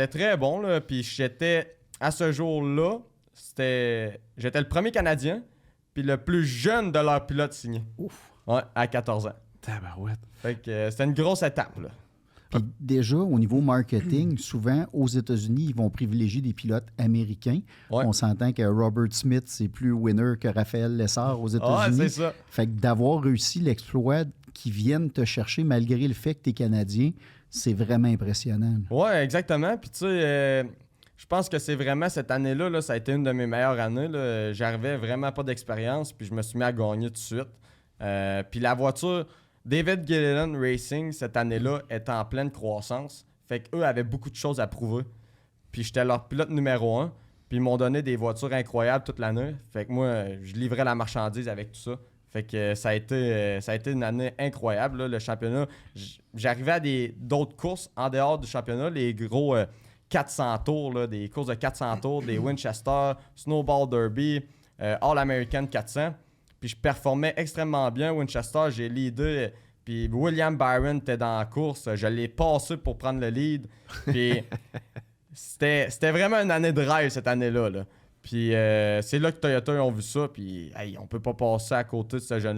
C'était très bon, là. Puis à ce jour-là, j'étais le premier Canadien, puis le plus jeune de leurs pilotes signé. Ouf. Ouais, à 14 ans. Tabarouette. Fait que c'était une grosse étape, là. Puis déjà, au niveau marketing, souvent, aux États-Unis, ils vont privilégier des pilotes américains. Ouais. On s'entend que Robert Smith, c'est plus winner que Raphaël Lessard aux États-Unis. Ouais, c'est ça. Fait que d'avoir réussi l'exploit qu'ils viennent te chercher malgré le fait que tu es Canadien, c'est vraiment impressionnant. Ouais, exactement. Puis tu sais, je pense que c'est vraiment cette année-là, là, ça a été une de mes meilleures années, là. J'arrivais vraiment pas d'expérience, puis je me suis mis à gagner tout de suite. Puis la voiture, David Gilliland Racing, cette année-là, est en pleine croissance. Fait qu'eux avaient beaucoup de choses à prouver. Puis j'étais leur pilote numéro 1. Puis ils m'ont donné des voitures incroyables toute l'année. Fait que moi, je livrais la marchandise avec tout ça. Fait que ça a été une année incroyable, là, le championnat. J'arrivais à d'autres courses en dehors du championnat, les gros 400 tours, là, des courses de 400 tours, des Winchester, Snowball Derby, All-American 400. Puis je performais extrêmement bien. Winchester, j'ai leadé. Puis William Byron était dans la course. Je l'ai passé pour prendre le lead. Puis c'était vraiment une année de rêve cette année-là, là. Puis c'est là que Toyota ont vu ça. Puis hey, on peut pas passer à côté de ce jeune